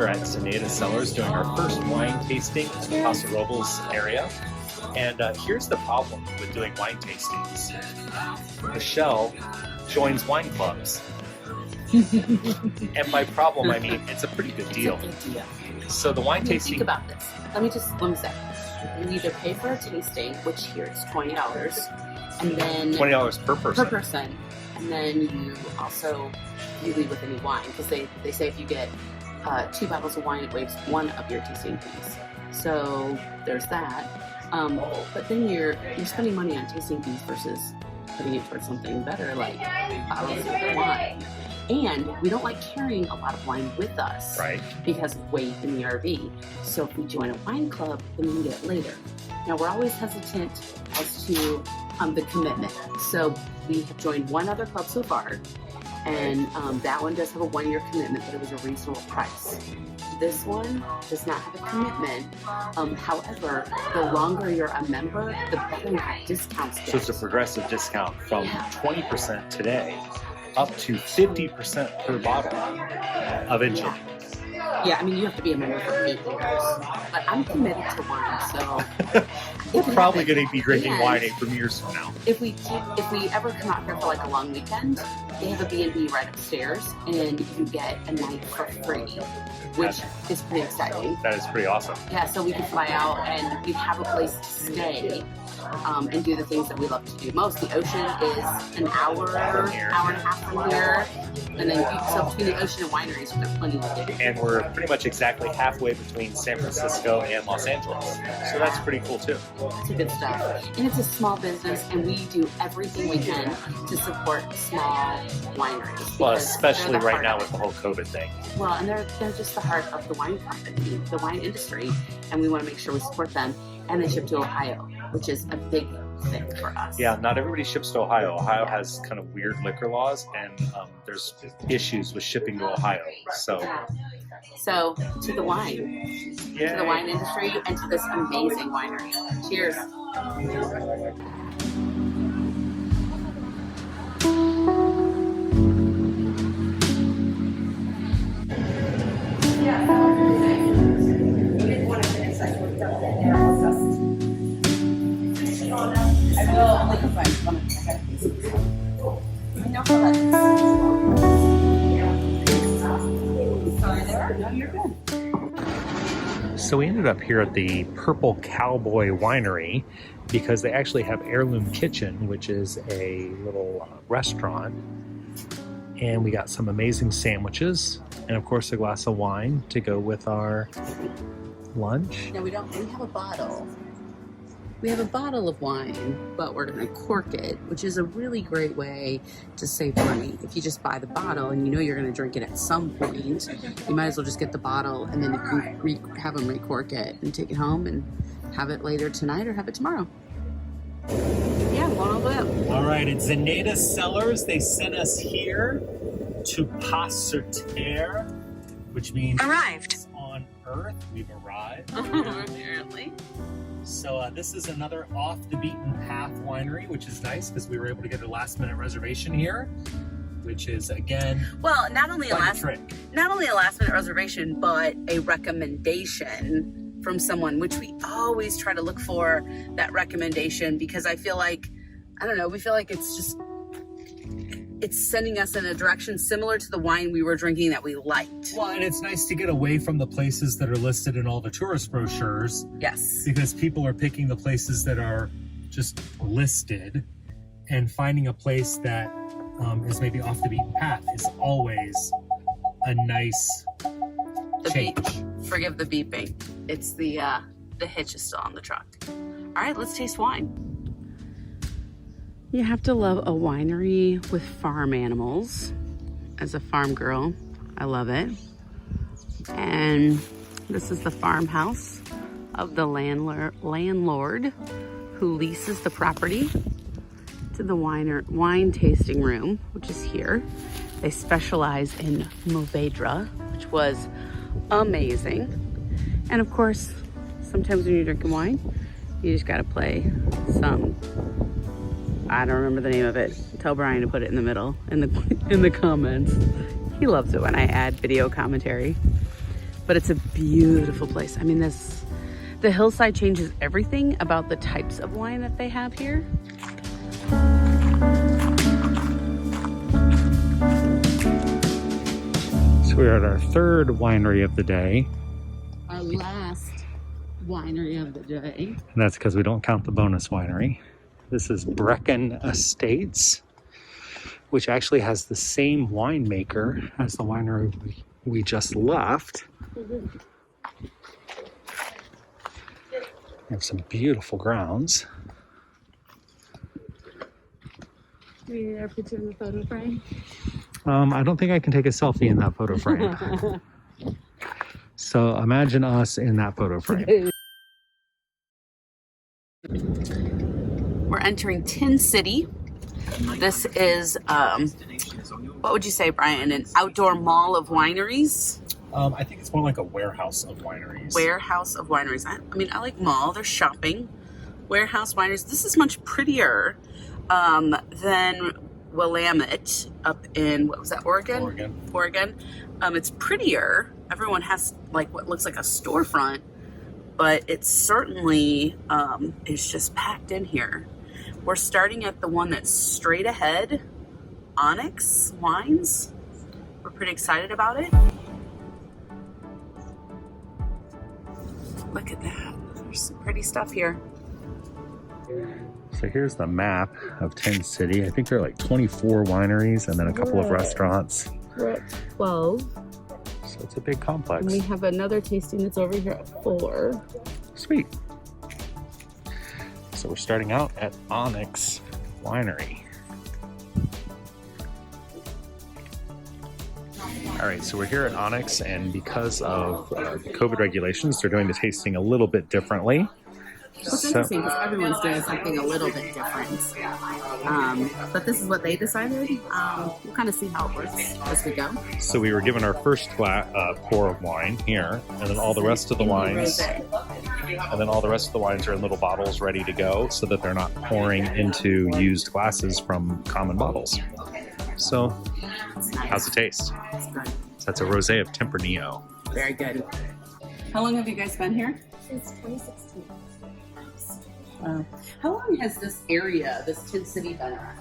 here at Zeneda Cellars doing our first wine tasting in the Paso Robles area. And here's the problem with doing wine tastings. Michelle joins wine clubs. And by problem, I mean it's a pretty good deal. It's a good deal. So the wine tasting... Think about this. Let me say. You either pay for a tasting, which here is $20, and then... $20 per person. Per person. And then you leave with any wine, because they say if you get 2 bottles of wine, it waives one of your tasting fees. So there's that. But then you're spending money on tasting fees versus putting it towards something better, like bottles of wine. And we don't like carrying a lot of wine with us, right? Because of weight in the RV. So if we join a wine club, then we can get it later. Now we're always hesitant as to the commitment. So we have joined one other club so far, and that one does have a 1-year commitment, but it was a reasonable price. This one does not have a commitment. However, the longer you're a member, the better your discounts get. So it's a progressive discount from 20% today up to 50% per bottle of engine. Yeah, I mean, you have to be a member for 8 years. But I'm committed to wine, so... We're probably going to be drinking wine 8 years from now. If we ever come out here for like a long weekend, they have a B&B right upstairs, and you get a night for free, which is pretty exciting. That is pretty awesome. Yeah, so we can fly out, and we have a place to stay. And do the things that we love to do most. The ocean is an hour and a half from here. And then so between the ocean and wineries, there's plenty to do. And we're pretty much exactly halfway between San Francisco and Los Angeles. So that's pretty cool too. That's good stuff. And it's a small business, and we do everything we can to support small wineries. Well, especially right now with the whole COVID thing. Well, and they're just the heart of the wine company, the wine industry, and we want to make sure we support them. And they ship to Ohio, which is a big thing for us. Yeah, not everybody ships to Ohio. Ohio has kind of weird liquor laws, and there's issues with shipping to Ohio. So to the wine, to the wine industry, and to this amazing winery. Cheers. So we ended up here at the Purple Cowboy Winery because they actually have Heirloom Kitchen, which is a little restaurant. And we got some amazing sandwiches and of course a glass of wine to go with our lunch. No, we don't. We have a bottle. We have a bottle of wine, but we're going to cork it, which is a really great way to save money. If you just buy the bottle and you know you're going to drink it at some point, you might as well just get the bottle and then you can have them recork it and take it home and have it later tonight or have it tomorrow. Yeah, I'm going all the way up. All right, it's Zeneda Cellars. They sent us here to Passertare, which means arrived on Earth. We've arrived. Apparently. So this is another off the beaten path winery, which is nice because we were able to get a last minute reservation here, which is again, well, not only a last minute reservation, but a recommendation from someone, which we always try to look for that recommendation, because I feel like, I don't know, we feel like it's sending us in a direction similar to the wine we were drinking that we liked. Well, and it's nice to get away from the places that are listed in all the tourist brochures. Yes. Because people are picking the places that are just listed, and finding a place that is maybe off the beaten path is always a nice change. Forgive the beeping. It's the hitch is still on the truck. All right, let's taste wine. You have to love a winery with farm animals. As a farm girl, I love it. And this is the farmhouse of the landlord who leases the property to the wine tasting room, which is here. They specialize in Mourvedre, which was amazing. And of course, sometimes when you're drinking wine, you just gotta play some, I don't remember the name of it. Tell Brian to put it in the middle, in the comments. He loves it when I add video commentary. but it's a beautiful place. I mean, the hillside changes everything about the types of wine that they have here. So we're at our third winery of the day. Our last winery of the day. And that's because we don't count the bonus winery. This is Brecken Estates, which actually has the same winemaker as the winery we just left. They have some beautiful grounds. Do we need our picture in the photo frame? I don't think I can take a selfie in that photo frame. So imagine us in that photo frame. We're entering Tin City. This is, what would you say, Brian? An outdoor mall of wineries? I think it's more like a warehouse of wineries. Warehouse of wineries. I mean, I like mall. There's shopping. Warehouse wineries. This is much prettier than Willamette up in, what was that, Oregon? Oregon. It's prettier. Everyone has like what looks like a storefront, but it's certainly is just packed in here. We're starting at the one that's straight ahead, Onyx Wines. We're pretty excited about it. Look at that. There's some pretty stuff here. So here's the map of Tin City. I think there are like 24 wineries and then a couple of restaurants. We're at 12. So it's a big complex. And we have another tasting that's over here at 4. Sweet. So we're starting out at Onyx Winery. All right, so we're here at Onyx, and because of the COVID regulations, they're doing the tasting a little bit differently. It's interesting because everyone's doing something a little bit different. But this is what they decided. We'll kind of see how it works as we go. So we were given our first pour of wine here, and then all the rest of the wines, are in little bottles ready to go, so that they're not pouring into used glasses from common bottles. So, how's it taste? It's good. So that's a rosé of Tempranillo. Very good. How long have you guys been here? Since 2016. How long has this area, this Tin City, been around?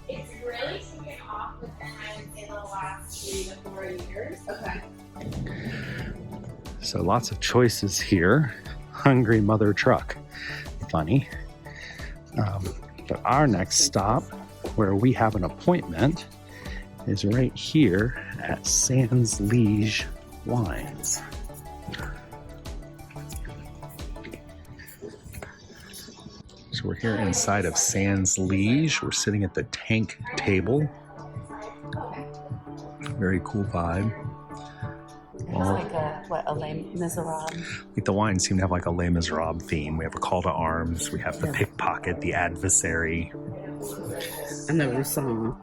It's really taken off within, I would say, the last 3 to 4 years. Okay. So lots of choices here. Hungry Mother Truck. Funny. But our next stop, where we have an appointment, is right here at Sans Liege Wines. So we're here inside of Sans Liege. We're sitting at the tank table. Very cool vibe. It's like a Les Miserables. Like the wines seem to have like a Les Miserables theme. We have a call to arms. We have the pickpocket, the adversary. And the Cruisin.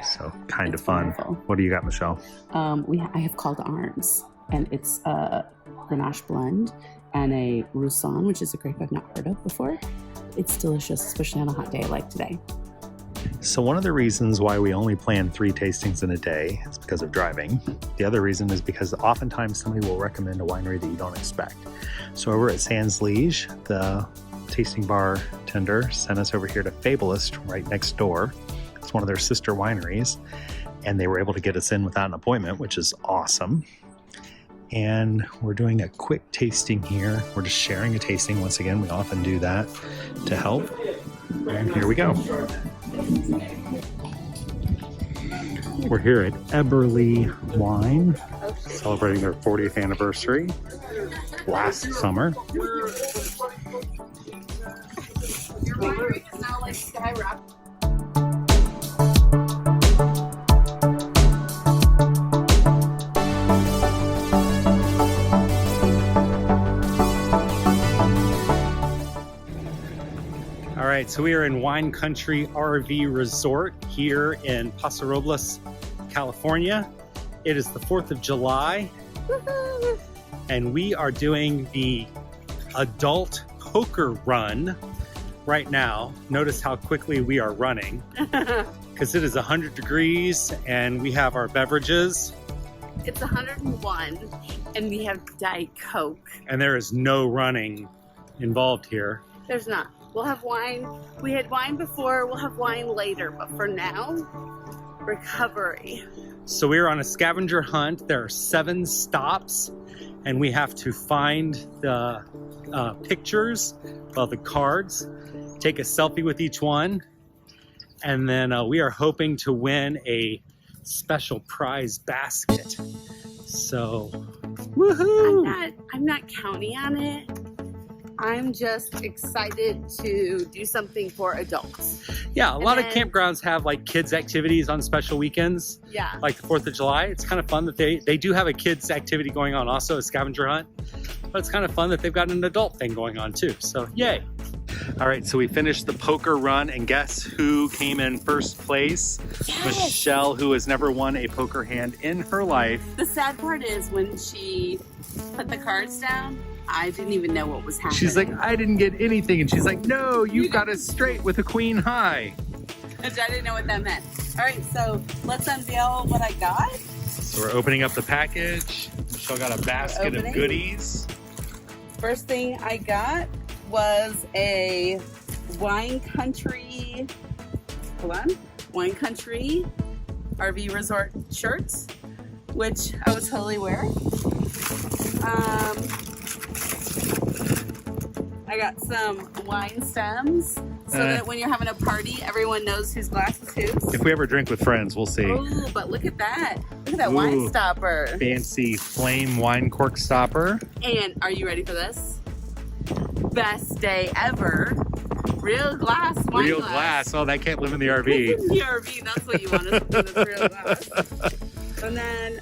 So kind of fun. Wonderful. What do you got, Michelle? I have call to arms, and it's a Grenache blend and a Cruisin, which is a grape I've not heard of before. It's delicious, especially on a hot day like today. So one of the reasons why we only plan 3 tastings in a day is because of driving. The other reason is because oftentimes somebody will recommend a winery that you don't expect. So over at Sans Liege, the tasting bar tender sent us over here to Fabulist right next door. It's one of their sister wineries, and they were able to get us in without an appointment, which is awesome. And we're doing a quick tasting here. We're just sharing a tasting. Once again, we often do that to help. And here we go. We're here at Eberly Wine, celebrating their 40th anniversary last summer. All right, so we are in Wine Country RV Resort here in Paso Robles, California. It is the 4th of July, and we are doing the adult poker run right now. Notice how quickly we are running because it is 100 degrees and we have our beverages. It's 101, and we have Diet Coke. And there is no running involved here. There's not. We'll have wine. We had wine before. We'll have wine later. But for now, recovery. So we're on a scavenger hunt. There are 7 stops, and we have to find the pictures, the cards, take a selfie with each one, and then we are hoping to win a special prize basket. So, woohoo! I'm not counting on it. I'm just excited to do something for adults. Yeah, a lot of campgrounds have like kids activities on special weekends. Yeah. Like the 4th of July. It's kind of fun that they do have a kids activity going on also, a scavenger hunt. But it's kind of fun that they've got an adult thing going on too. So yay. All right, so we finished the poker run, and guess who came in first place? Yes. Michelle, who has never won a poker hand in her life. The sad part is when she put the cards down, I didn't even know what was happening. She's like, I didn't get anything. And she's like, no, you got us straight with a queen high. Which I didn't know what that meant. All right, so let's unveil what I got. So we're opening up the package. Michelle got a basket of goodies. First thing I got was a Wine Country, Wine Country RV Resort shirts, which I would totally wear. I got some wine stems so that when you're having a party, everyone knows whose glass is whose. If we ever drink with friends, we'll see. Oh, but look at that. Look at that wine stopper. Fancy flame wine cork stopper. And are you ready for this? Best day ever. Real glass wine Real glass. Oh, that can't live in the RV. In the RV, that's what you want us to do, this real glass. And then,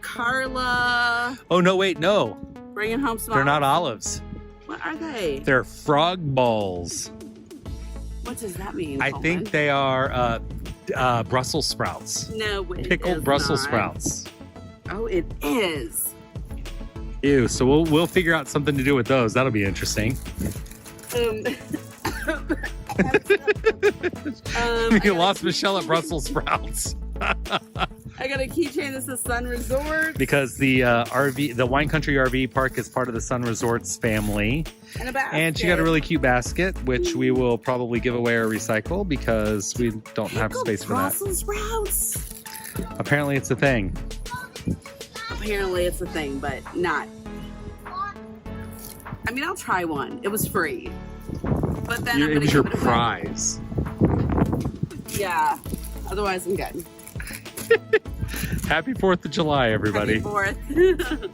Carla. Oh, no, wait, no. Bringing home some They're not olives. olives. What are they? They're frog balls. What does that mean? I think they are Brussels sprouts. No, it Pickled is Brussels not. sprouts. Oh, it is. Ew, so we'll figure out something to do with those. That'll be interesting. We lost Michelle at Brussels sprouts. I got a keychain that says Sun Resort. Because the the Wine Country RV Park is part of the Sun Resorts family. And a basket. And she got a really cute basket, which we will probably give away or recycle because we don't have space for that. Brussels sprouts. Apparently it's a thing. Apparently it's a thing, but not. I mean, I'll try one. It was free. But then It was your prize. Yeah. Otherwise, I'm good. Happy 4th of July, everybody. Happy 4th.